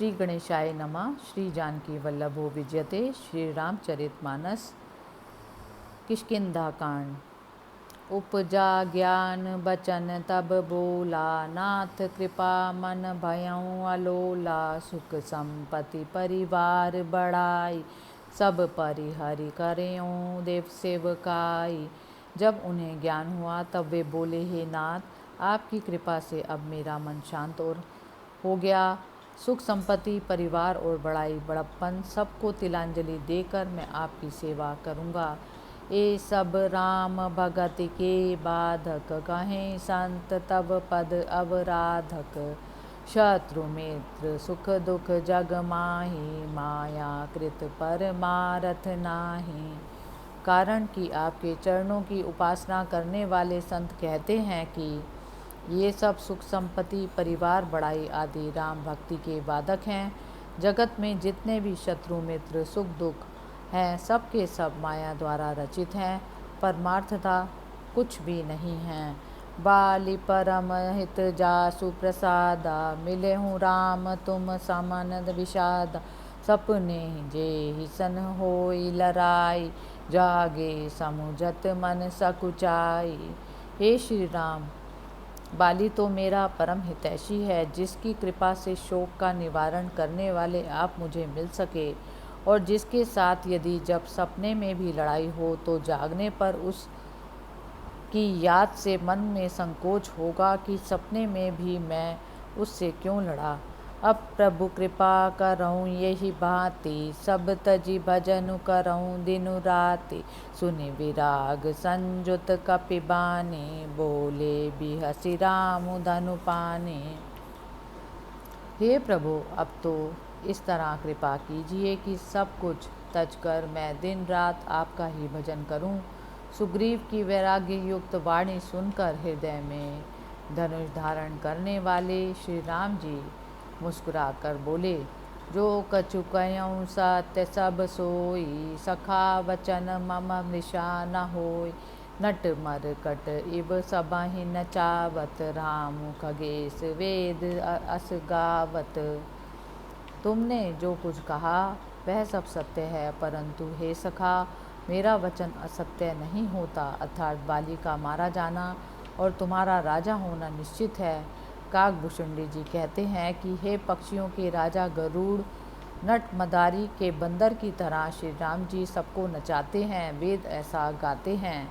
श्री गणेशाय नमः। श्री जानकी वल्लभो विजयते। श्री रामचरितमानस किष्किंधा कांड। उपजा ज्ञान बचन तब बोला, नाथ कृपा मन भयऊँ अलोला। सुख संपत्ति परिवार बढ़ाई, सब परिहरि करेऊँ देव सेवकाई। जब उन्हें ज्ञान हुआ तब वे बोले, हे नाथ, आपकी कृपा से अब मेरा मन शांत और हो गया। सुख संपत्ति परिवार और बड़ाई बड़प्पन सबको तिलांजलि देकर मैं आपकी सेवा करूँगा। ये सब राम भगत के बाधक, कहें संत तब पद अवराधक। शत्रु मित्र सुख दुख जग माही, माया कृत परमारथ नाही। कारण कि आपके चरणों की उपासना करने वाले संत कहते हैं कि ये सब सुख संपत्ति परिवार बड़ाई आदि राम भक्ति के बाधक हैं। जगत में जितने भी शत्रु मित्र सुख दुख हैं, सब के सब माया द्वारा रचित हैं, परमार्थता कुछ भी नहीं हैं। बाली परम हित जासु प्रसादा, मिले हूँ राम तुम समन विषादा। सपने जे ही सन होई लराई, जागे समुझत मन सकुचाई। हे श्री राम, बाली तो मेरा परम हितैषी है, जिसकी कृपा से शोक का निवारण करने वाले आप मुझे मिल सके, और जिसके साथ यदि जब सपने में भी लड़ाई हो तो जागने पर उस की याद से मन में संकोच होगा कि सपने में भी मैं उससे क्यों लड़ा। अब प्रभु कृपा करऊँ यही भांति, सब तजी भजन करऊँ दिनु राति। सुनि विराग संजुत कपिबानी, बोले बिहसि राम धनु पानी। हे प्रभु, अब तो इस तरह कृपा कीजिए कि सब कुछ तजकर मैं दिन रात आपका ही भजन करूं। सुग्रीव की वैराग्य युक्त वाणी सुनकर हृदय में धनुष धारण करने वाले श्री राम जी मुस्कुरा कर बोले, जो कछु कह्यूँ सत्य सब सोई, सखा वचन मम मृषा न होय। नट मर कट इब सबहि नचावत, राम खगेश वेद अस गावत। तुमने जो कुछ कहा वह सब सत्य है, परंतु हे सखा, मेरा वचन असत्य नहीं होता, अर्थात बाली का मारा जाना और तुम्हारा राजा होना निश्चित है। काकभूषुंडी जी कहते हैं कि हे पक्षियों के राजा गरुड़, नट मदारी के बंदर की तरह श्री राम जी सबको नचाते हैं, वेद ऐसा गाते हैं।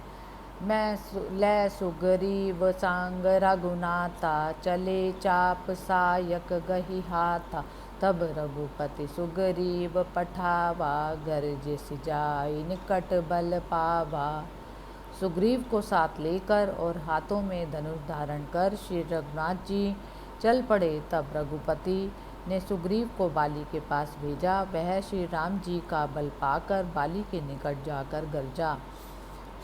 मैं लय सुग्रीव सांग रघुनाथा, चले चाप सायक गही हाथा। तब रघुपति सुग्रीव पठावा, गर्ज सिजाई निकट बल पावा। सुग्रीव को साथ लेकर और हाथों में धनुष धारण कर श्री रघुनाथ जी चल पड़े। तब रघुपति ने सुग्रीव को बाली के पास भेजा। वह श्री राम जी का बल पाकर बाली के निकट जाकर गरजा।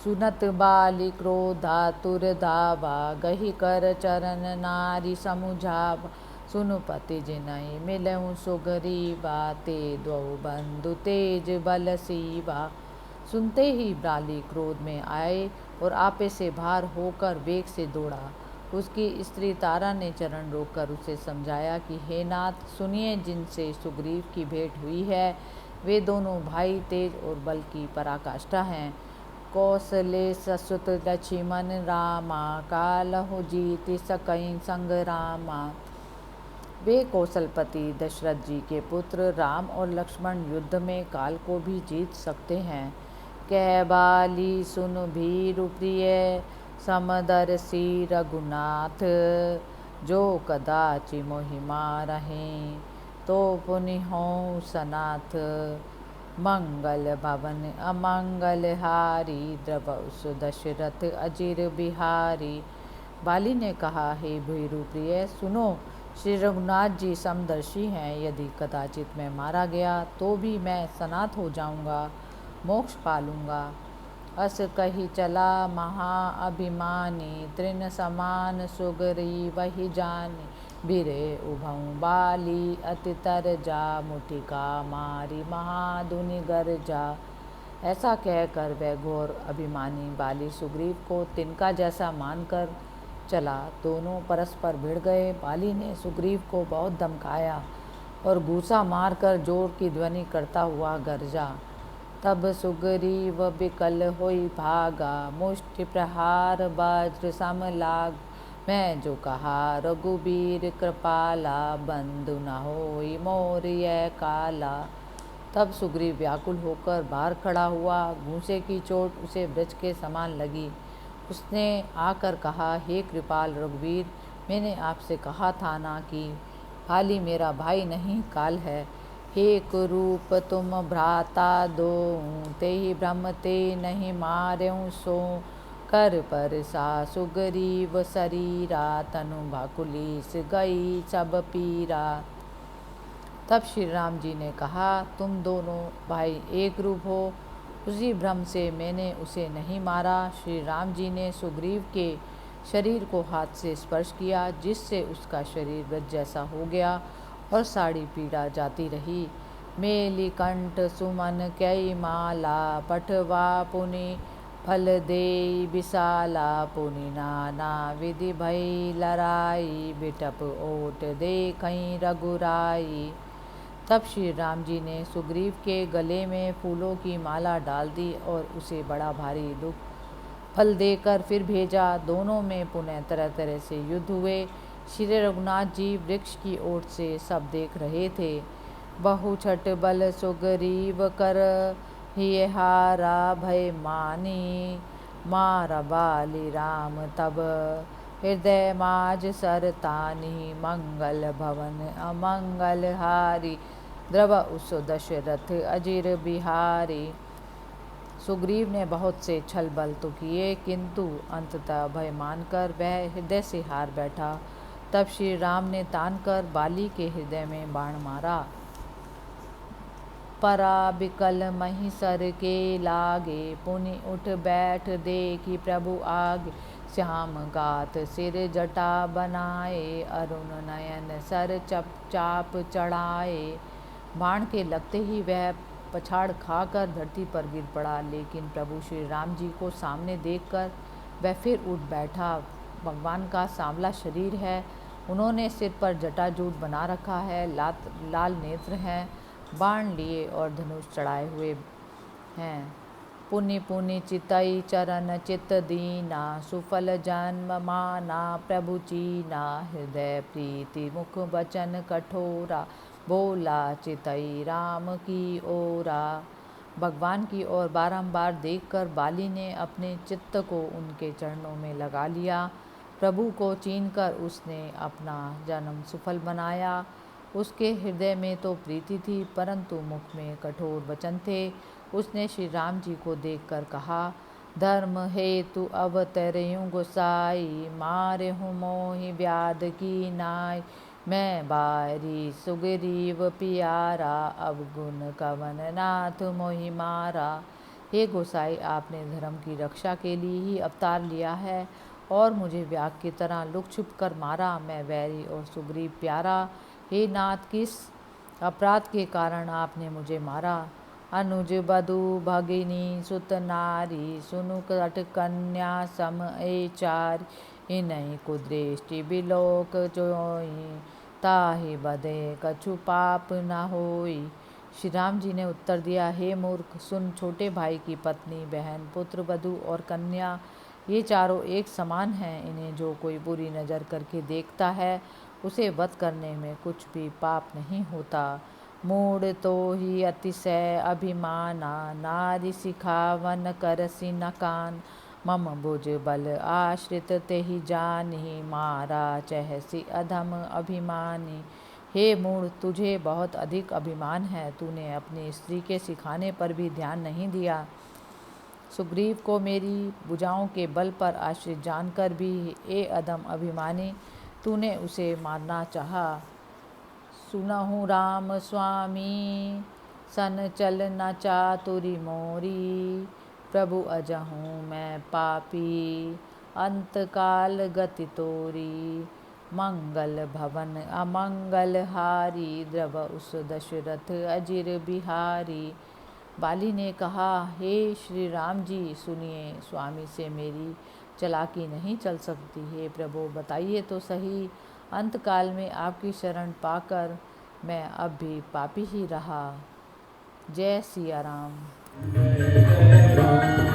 सुनत बाली क्रोधातुर धावा, गही कर चरण नारी समुझावा। सुनु पति जिनहि मिलऊँ सुग्रीवा, ते द्वौ बंधु तेज बल सीवा। सुनते ही बाली क्रोध में आए और आपे से भार होकर वेग से दौड़ा। उसकी स्त्री तारा ने चरण रोककर उसे समझाया कि हे नाथ, सुनिए, जिनसे सुग्रीव की भेंट हुई है वे दोनों भाई तेज और बल की पराकाष्ठा हैं। कौशले ससुत लक्ष्मण रामा, कालहु जीति सकई संग्रामा। वे कौशलपति दशरथ जी के पुत्र राम और लक्ष्मण युद्ध में काल को भी जीत सकते हैं। कह बाली सुन भीरु प्रिय, समदर्शी रघुनाथ। जो कदाचि मोहि मारहिं, तो पुनि हों सनाथ। मंगल भवन अमंगल हारी, द्रवसु दशरथ अजिर बिहारी। बाली ने कहा, हे भीरु प्रिय, सुनो, श्री रघुनाथ जी समदर्शी हैं। यदि कदाचित मैं मारा गया तो भी मैं सनाथ हो जाऊंगा, मोक्ष पालूंगा। अस कही चला महाअभिमानी, तृण समान सुग्रीव वही जानी। बिरे उभऊँ बाली अति तरजा, मुठिका मारी महाधुनि गरजा। ऐसा कहकर वह घोर अभिमानी बाली सुग्रीव को तिनका जैसा मानकर चला। दोनों परस्पर भिड़ गए। बाली ने सुग्रीव को बहुत धमकाया और घूसा मारकर जोर की ध्वनि करता हुआ गरजा। तब सुग्रीव विकल होई भागा, मुष्टि प्रहार वज्र सम लाग। मैं जो कहा रघुबीर कृपाला, बंधु न होई मोर यह काला। तब सुग्रीव व्याकुल होकर बाहर खड़ा हुआ। घूंसे की चोट उसे वृक्ष के समान लगी। उसने आकर कहा, हे कृपाल रघुवीर, मैंने आपसे कहा था ना कि हाली मेरा भाई नहीं काल है। हे कुरूप तुम भ्राता दो, तेहि भ्रम ते नहीं मार्यों सो। कर पर सा सुग्रीव शरीरा, तनु भाकुलिस गई सब पीरा। तब श्री राम जी ने कहा, तुम दोनों भाई एक रूप हो। उसी भ्रम से मैंने उसे नहीं मारा। श्री राम जी ने सुग्रीव के शरीर को हाथ से स्पर्श किया, जिससे उसका शरीर वृक्ष जैसा हो गया और सारी पीड़ा जाती रही। मेली कंठ सुमन कई माला, पठवा पुनि फल दे विशाला। पुनि नाना विधि भई लड़ाई, बिटप ओट देखई रघुराई। तब श्री राम जी ने सुग्रीव के गले में फूलों की माला डाल दी और उसे बड़ा भारी दुख फल देकर फिर भेजा। दोनों में पुनः तरह तरह से युद्ध हुए। श्री रघुनाथ जी वृक्ष की ओर से सब देख रहे थे। बहु छठ बल सुग्रीव कर, हिय हारा भय मानी। मारा बाली राम तब, हृदय माज सरतानी। मंगल भवन अमंगल हारी, द्रव उस दशरथ अजिर बिहारी। सुग्रीव ने बहुत से छल बल तो किए, किंतु अंततः भय मानकर वह हृदय से हार बैठा। तब श्री राम ने तान कर बाली के हृदय में बाण मारा। परा बिकल मही सर के लागे, पुनि उठ बैठ देखी प्रभु आगे। श्याम गात सिर जटा बनाए, अरुण नयन सर चप चाप चढ़ाए। बाण के लगते ही वह पछाड़ खाकर धरती पर गिर पड़ा, लेकिन प्रभु श्री राम जी को सामने देखकर वह फिर उठ बैठा। भगवान का सांवला शरीर है, उन्होंने सिर पर जटाजूट बना रखा है, लाल नेत्र हैं, बाण लिए और धनुष चढ़ाए हुए हैं। पुनि पुनि चितई चरण चित दीना, सुफल जन्म माना प्रभु चीना। हृदय प्रीति मुख वचन कठोरा, बोला चितई राम की ओरा। भगवान की ओर बारंबार देखकर बाली ने अपने चित्त को उनके चरणों में लगा लिया। प्रभु को चीनकर उसने अपना जन्म सुफल बनाया। उसके हृदय में तो प्रीति थी, परंतु मुख में कठोर वचन थे। उसने श्री राम जी को देखकर कहा, धर्म हेतु अवतरयूं गोसाई, मारे हूँ मोहि व्याध की नाई। मैं बारी सुग्रीव पियारा, अवगुण कवन नाथ मोहि मारा। हे गोसाई, आपने धर्म की रक्षा के लिए ही अवतार लिया है और मुझे व्याघ की तरह लुक छुप कर मारा। मैं वैरी और सुग्रीव प्यारा। हे नाथ, किस अपराध के कारण आपने मुझे मारा। अनुज बधु भगिनी सुत नारी, सुनु कट कन्या सम ए चार। इनहि कुदृष्टि बिलोक जोई, ताहि बदे कछु पाप न होई। श्री राम जी ने उत्तर दिया, हे मूर्ख, सुन, छोटे भाई की पत्नी, बहन, पुत्र, वधू और कन्या, ये चारों एक समान हैं। इन्हें जो कोई बुरी नज़र करके देखता है, उसे वध करने में कुछ भी पाप नहीं होता। मूढ़ तो ही अतिशय अभिमाना, नारी सिखावन करसी न कान। मम भुज बल आश्रित तेहि जानि, मारा चहसी अधम अभिमानी। हे मूढ़, तुझे बहुत अधिक अभिमान है। तूने अपनी स्त्री के सिखाने पर भी ध्यान नहीं दिया। सुग्रीव को मेरी भुजाओं के बल पर आश्रित जानकर भी, ए अधम अभिमानी, तूने उसे मारना चाहा। सुनहु राम स्वामी, सन चल न चातुरी मोरी। प्रभु अजहूँ मैं पापी, अंतकाल गति तोरी। मंगल भवन अमंगल हारी, द्रव उस दशरथ अजिर बिहारी। बाली ने कहा, हे श्री राम जी, सुनिए, स्वामी से मेरी चालाकी नहीं चल सकती। हे प्रभु, बताइए तो सही, अंतकाल में आपकी शरण पाकर मैं अब भी पापी ही रहा। जय सिया राम। जय जय राम।